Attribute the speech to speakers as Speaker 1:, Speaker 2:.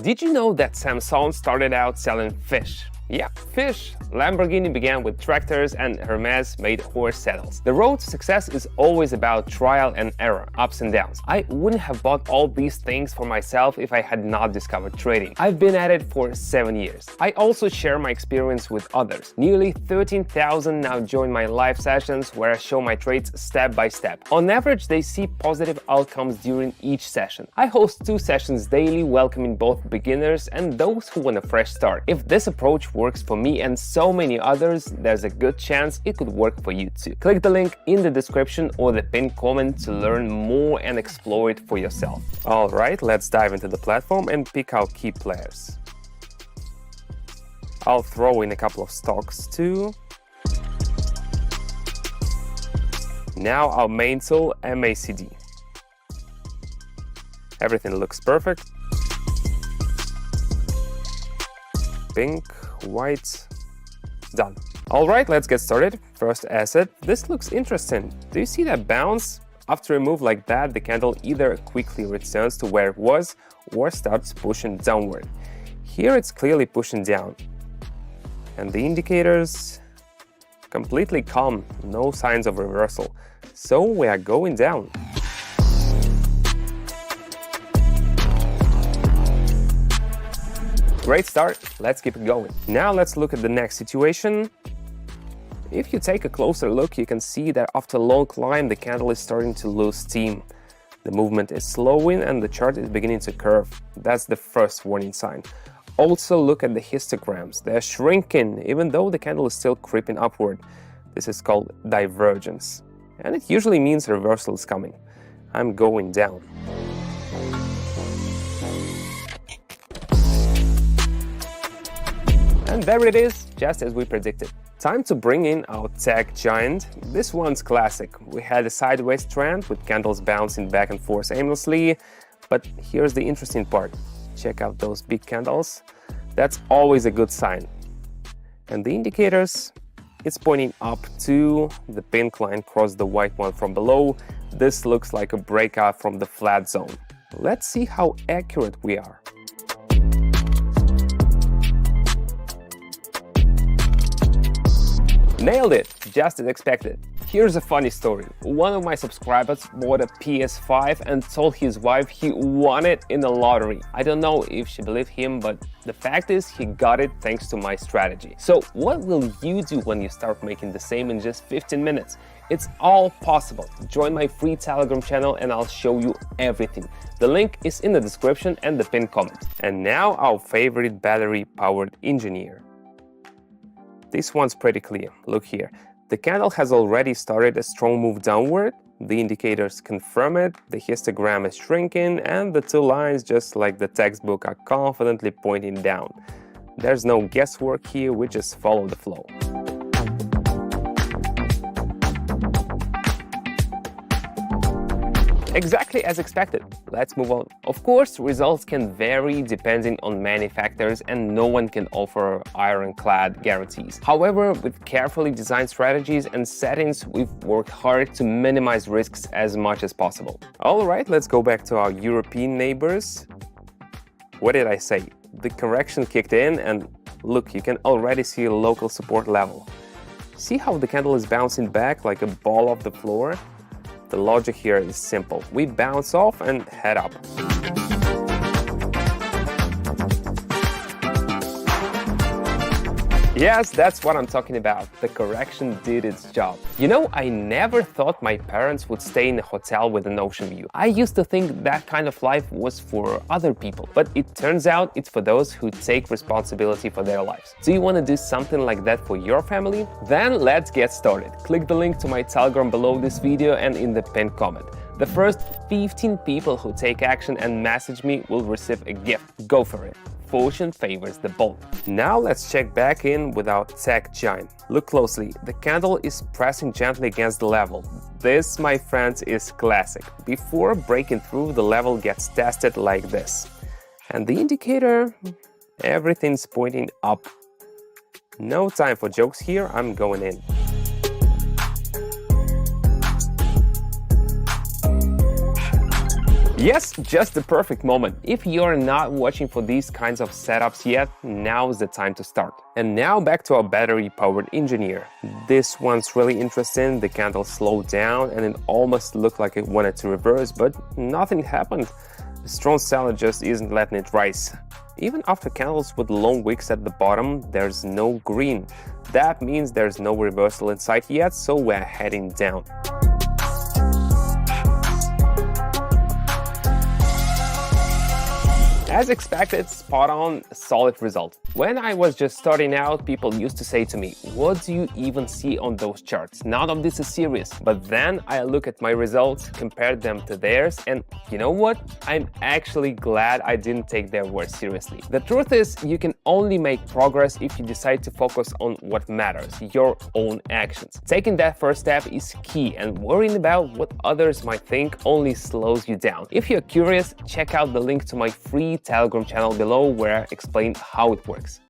Speaker 1: Did you know that Samsung started out selling fish? Yeah, fish. Lamborghini began with tractors and Hermes made horse saddles. The road to success is always about trial and error, ups and downs. I wouldn't have bought all these things for myself if I had not discovered trading. I've been at it for 7 years. I also share my experience with others. Nearly 13,000 now join my live sessions where I show my trades step by step. On average, they see positive outcomes during each session. I host 2 sessions daily, welcoming both beginners and those who want a fresh start. If this approach works for me and so many others, there's a good chance it could work for you too. Click the link in the description or the pinned comment to learn more and explore it for yourself. Alright, let's dive into the platform and pick our key players. I'll throw in a couple of stocks too. Now our main tool, MACD. Everything looks perfect. Pink, white, done. Alright, let's get started. First asset, this looks interesting. Do you see that bounce? After a move like that, the candle either quickly returns to where it was or starts pushing downward. Here it's clearly pushing down. And the indicators completely calm, no signs of reversal. So we are going down. Great start, let's keep it going. Now let's look at the next situation. If you take a closer look, you can see that after a long climb, the candle is starting to lose steam. The movement is slowing and the chart is beginning to curve. That's the first warning sign. Also look at the histograms. They're shrinking, even though the candle is still creeping upward. This is called divergence. And it usually means reversal is coming. I'm going down. And there it is, just as we predicted. Time to bring in our tech giant. This one's classic. We had a sideways trend with candles bouncing back and forth aimlessly. But here's the interesting part. Check out those big candles. That's always a good sign. And the indicators, it's pointing up too. The pink line crossed the white one from below. This looks like a breakout from the flat zone. Let's see how accurate we are. Nailed it, just as expected. Here's a funny story. One of my subscribers bought a PS5 and told his wife he won it in the lottery. I don't know if she believed him, but the fact is he got it thanks to my strategy. So what will you do when you start making the same in just 15 minutes? It's all possible. Join my free Telegram channel and I'll show you everything. The link is in the description and the pinned comment. And now our favorite battery-powered engineer. This one's pretty clear. Look here. The candle has already started a strong move downward. The indicators confirm it, the histogram is shrinking, and the 2 lines, just like the textbook, are confidently pointing down. There's no guesswork here, we just follow the flow. Exactly as expected. Let's move on. Of course, results can vary depending on many factors and no one can offer ironclad guarantees. However, with carefully designed strategies and settings, we've worked hard to minimize risks as much as possible. Alright, let's go back to our European neighbors. What did I say? The correction kicked in and look, you can already see a local support level. See how the candle is bouncing back like a ball off the floor? The logic here is simple. We bounce off and head up. Yes, that's what I'm talking about. The correction did its job. You know, I never thought my parents would stay in a hotel with an ocean view. I used to think that kind of life was for other people, but it turns out it's for those who take responsibility for their lives. Do you want to do something like that for your family? Then let's get started. Click the link to my Telegram below this video and in the pinned comment. The first 15 people who take action and message me will receive a gift. Go for it. Fortune favors the bold. Now let's check back in with our tech giant. Look closely, the candle is pressing gently against the level. This, my friends, is classic. Before breaking through, the level gets tested like this. And the indicator, everything's pointing up. No time for jokes here, I'm going in. Yes, just the perfect moment. If you're not watching for these kinds of setups yet, now's the time to start. And now back to our battery-powered engineer. This one's really interesting. The candle slowed down and it almost looked like it wanted to reverse, but nothing happened. The strong cell just isn't letting it rise. Even after candles with long wicks at the bottom, there's no green. That means there's no reversal in sight yet, so we're heading down. As expected, spot on, solid result. When I was just starting out, people used to say to me, "What do you even see on those charts? None of this is serious." But then I look at my results, compared them to theirs, and you know what? I'm actually glad I didn't take their words seriously. The truth is, you can only make progress if you decide to focus on what matters, your own actions. Taking that first step is key, and worrying about what others might think only slows you down. If you're curious, check out the link to my free Telegram channel below where I explain how it works.